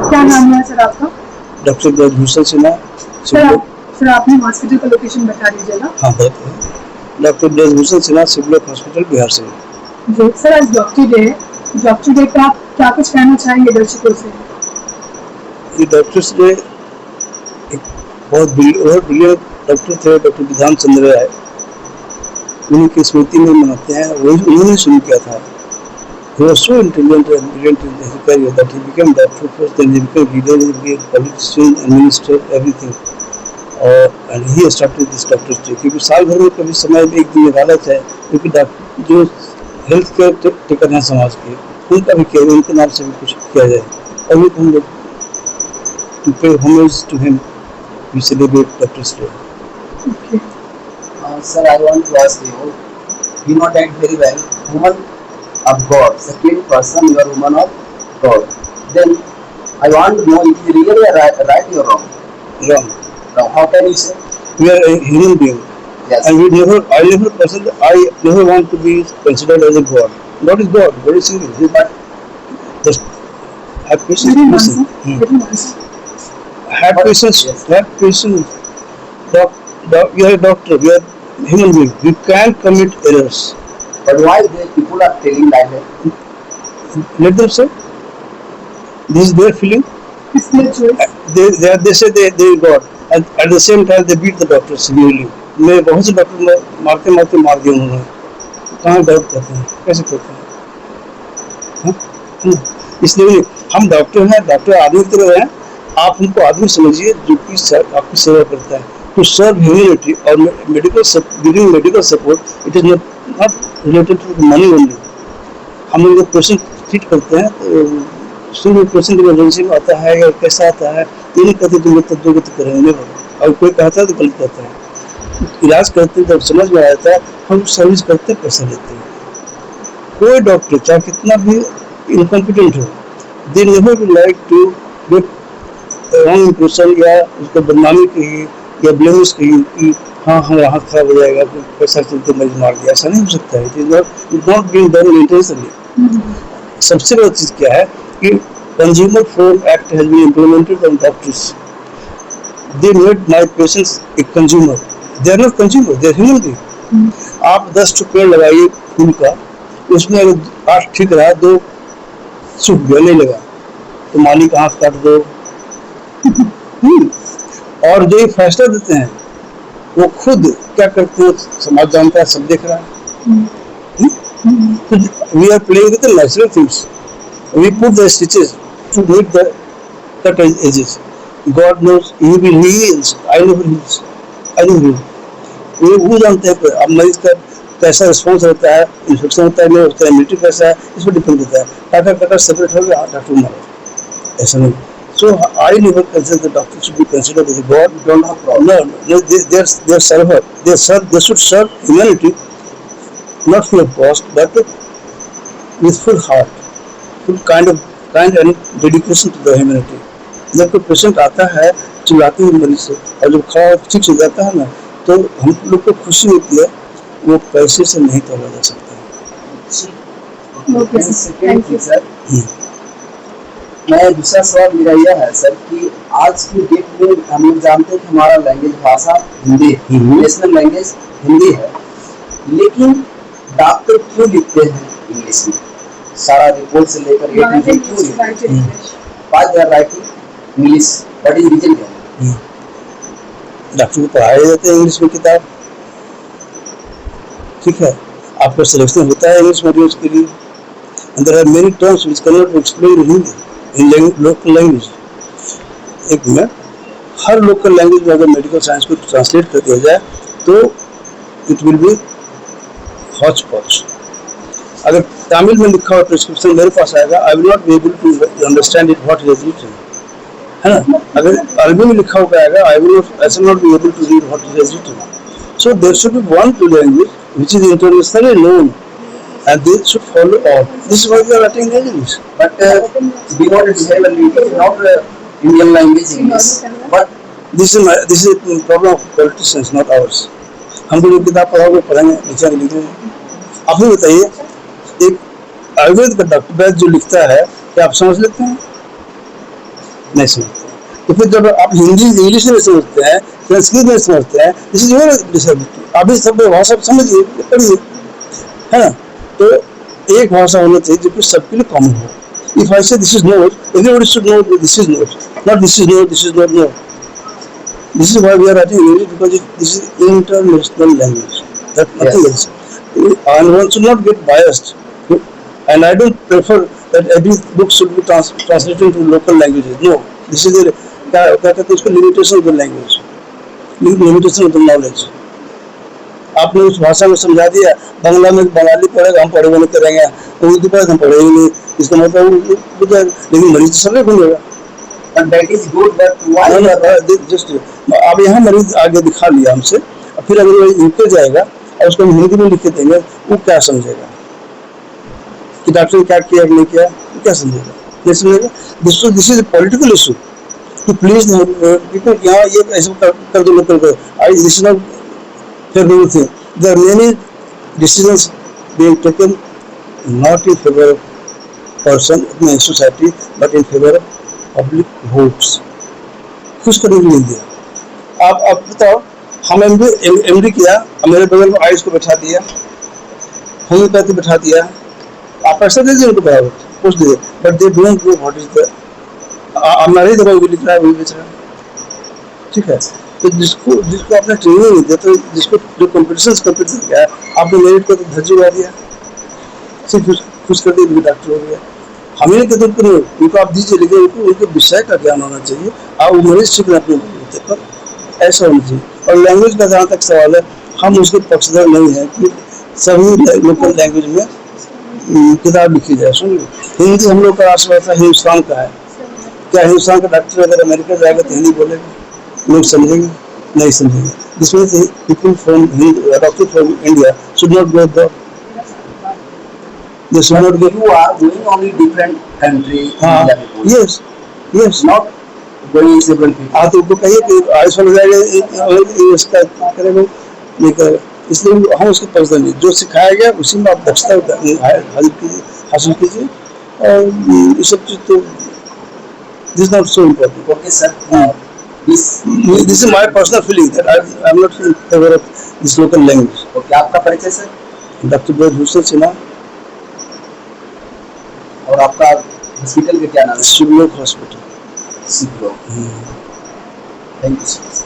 क्या नाम है सर आपका? डॉक्टर ब्रजभूषण सिन्हा। सर आपने हॉस्पिटल का लोकेशन बता दीजिएगा। हाँ बताइए। Doctor Brajbhushan Sinha civil hospital Bihar से। जी सर, आज डॉक्टर डे है। डॉक्टर डे का आप क्या कुछ कहना चाहेंगे दर्शकों से? ये डॉक्टर्स डे एक बहुत ब्रिलियंट डॉक्टर थे, डॉक्टर विधान चंद्र राय, उन्हीं की स्मृति में मनाते हैं। वही उन्होंने शुरू किया था। He was so intelligent and brilliant in his career that he became doctor first, then he became leader, he became politician and minister, everything. And he started this doctor's day क्योंकि साल भर में कभी समय में एक दिन निकाला जाए, क्योंकि जो हेल्थ केयर टेकर हैं समाज के, उनका भी केयर, उनके नाम से भी कुछ किया जाए। और भी हम लोग to pay homage to him, we celebrate Doctor's Day. Okay. Sir, I want to ask you, you know that very well, woman of God, second person, you are woman of God. Then I want to know if you really right or wrong. Wrong. Now, how can you say? We are a human being. Yes. And I never want to be considered as a God. God is God. God is single. But just have patience. Listen. Have patience. Yes. Have patience. We are a doctor. We are human being. We can commit errors. But why the people are telling like that? Let them say. This is their feeling. It's their choice. They say they are God. And at the same time they beat the doctor severely. मैं बहुत से doctor मारते मार दिया उन्होंने। कहाँ doubt करते हैं, कैसे करते हैं? इसलिए हम डॉक्टर हैं, डॉक्टर आदमी की तरह हैं। आप उनको आदमी समझिए जो कि आपकी सेवा करता है। To serve humanity or giving medical support, it is not related to money only. हम लोग पेशेंट ट्रीट करते हैं तो शुरू में पेशेंट इमरजेंसी में आता है या कैसा आता है, ये नहीं कहते तुम लोग तब करेंगे, और कोई कहता है तो गलत कहता है। इलाज करते जब समझ में आता है, हम सर्विस करते पैसा लेते हैं। कोई डॉक्टर चाहे कितना भी इनकॉम्पिटेंट हो, they never will like to get wrong impression या उसको बदनामी कही या ब्लेमिश कही कि हाँ हमारा हाथ खराब हो जाएगा, पैसा चलते मरीज मार दिया। ऐसा नहीं हो सकता है। It is not being done intentionally. सबसे बड़ी चीज क्या है कि consumer fraud act has been implemented on doctors. They made my patients a consumer. They are not consumer, they are human being. आप 10 पेड़ लगाइए फूल का, उसमें अगर 8 ठीक रहा, 2 सूख गया, नहीं लगा, तो मालिक हाथ काट दो। और जो ये फैसला देते हैं वो खुद क्या करते हैं समाज जानता है, सब देख रहा है। We are playing with the natural things. We put the stitches to meet the cut edges. God knows He will heal. I never heals. I don't heal. वो जानते हैं अब मरीज का कैसा रिस्पॉन्स रहता है, इन्फेक्शन होता है नहीं होता है, इम्यूनिटी कैसा है, इस पर डिपेंड करता है। टाटा सेपरेट हो गया, डॉक्टर मारो, ऐसा नहीं। So I never consider the doctor should be considered as a God. Don't have problem. No, they are server. They should serve humanity, not for cost, but with full heart, full kind and dedication to the humanity. जब कोई patient आता है चिल्लाते हुए मरीज से, और जब खड़ा ठीक हो जाता है ना, तो हम लोग को खुशी होती है। वो पैसे से नहीं तोला जा सकता है। Thank you sir. मैं दूसरा सवाल मेरा यह है सर कि आज की डेट में हम लोग जानते हैं कि हमारा लैंग्वेज भाषा हिंदी है, नेशनल लैंग्वेज हिंदी है, लेकिन डॉक्टर क्यों लिखते हैं इंग्लिश में? सारा रिपोर्ट से लेकर क्यों लिखते हैं? Why they are writing English? What is reason? Doctor को पढ़ाया जाता है इंग्लिश में किताब, ठीक है। आपका सिलेक्शन होता है इंग्लिश मीडियम के लिए। And there are many terms which cannot be explained in Hindi, in local language. एक में हर लोकल लैंग्वेज में अगर मेडिकल साइंस को ट्रांसलेट कर दिया जाए तो इट विल बी हॉच पॉच। अगर तमिल में लिखा हुआ प्रिस्क्रिप्शन मेरे पास आएगा, I will not be able to understand it what is written, है ना। अगर अरबी में लिखा हुआ आएगा, I will not be able to read what is written. So there should be one language which is internationally known and they should follow all. This is why we are writing English. But we want to have a language, not Indian language English. But this is a problem of politicians, not ours. हम लोग किताब पढ़ाओगे, पढ़ेंगे, लिखेंगे। आप भी बताइए, एक आयुर्वेद का डॉक्टर जो लिखता है, क्या आप समझ लेते हैं? नहीं समझते। तो फिर जब आप हिंदी इंग्लिश में समझते हैं, संस्कृत में समझते हैं, दिस इज योर डिसेबिलिटी। आप इस सब भाषा समझिए, पढ़िए, है ना। तो एक भाषा होना चाहिए जो कि सबके लिए कॉमन हो। इफ आई से this is note, everybody should know this is note, not this is note, this is not know. This is why we are writing English, because this is international language. That nothing Yes. else. And one should not get biased. And I don't prefer that every book should be translated into local languages. No, this is the क्या कहते हैं उसको limitation of the language, limitation of the knowledge. आपने उस भाषा में समझा दिया, बांग्ला में बंगाली पढ़ेगा, हम पढ़ेगा नहीं करेंगे, उर्दू पढ़ेगा, हम पढ़ेंगे नहीं, इसका मतलब हो जाएगा। लेकिन मरीज तो सब बनेगा। But that is good, but why? Just अब यहाँ मरीज आगे दिखा लिया हमसे, और फिर अगर वो यूके जाएगा और उसको हम हिंदी में लिख के देंगे, वो क्या समझेगा कि डॉक्टर ने क्या किया नहीं किया, वो क्या समझेगा, नहीं समझेगा। दिस इज पॉलिटिकल इशू कि प्लीज पीपल यहाँ ये ऐसे कर दो, कर दो। This is not favourable thing. There are many decisions being taken not in favour of person in society, but in favour of public votes. खुश करने के लिए दिया। आप बताओ, हम एमडी किया, मेरे बगल में आयुष को बैठा दिया, होम्योपैथी बैठा दिया, आप पैसा दे दिए उनको बराबर, पूछ दिए, but they don't know what is the हमारी दवाई भी लिख रहा है, वही बेच रहा है, ठीक है। तो जिसको आपने ट्रेनिंग नहीं दिया, तो जिसको जो कॉम्पिटिशन कम्पीट किया है, आपने मेरिट को तो धज्जी उड़ा दिया, सिर्फ खुश कर दिया, डॉक्टर हो गया। हमें कहते उनको उनको आप दीजिए, लेकिन उनको विषय का ज्ञान होना चाहिए, आप वो मरीज सीखना अपने बलबूते पर, ऐसा होना चाहिए। और लैंग्वेज का जहाँ तक सवाल है, हम उसके पक्षधर नहीं है कि सभी लोकल लैंग्वेज में किताब लिखी जाए। सुनिए, हिंदी हम लोग का आशा था हिंदुस्तान का है, क्या हिंदुस्तान का डॉक्टर अगर अमेरिका जाएगा तो हिंदी बोलेगा, लोग समझेंगे? नहीं समझेंगे। This means people from doctor from India should not go the they should not But go. you are going only different country. Yes, yes. Not going several people. आप उनको कहिए कि आयुष वाला जाएगा, इसका करेगा, नहीं करेगा। इसलिए हम उसके पसंद नहीं, जो सिखाया गया उसी में आप दक्षता हासिल कीजिए, और ये सब चीज तो this not so important. Okay, sir. This is my personal feeling that I am not in favor of this local language. Okay, आपका परिचय सर, डॉक्टर ब्रजभूषण सिन्हा, और आपका हॉस्पिटल का क्या नाम है? शिवलोक हॉस्पिटल। सिद्धो। Thank you sir.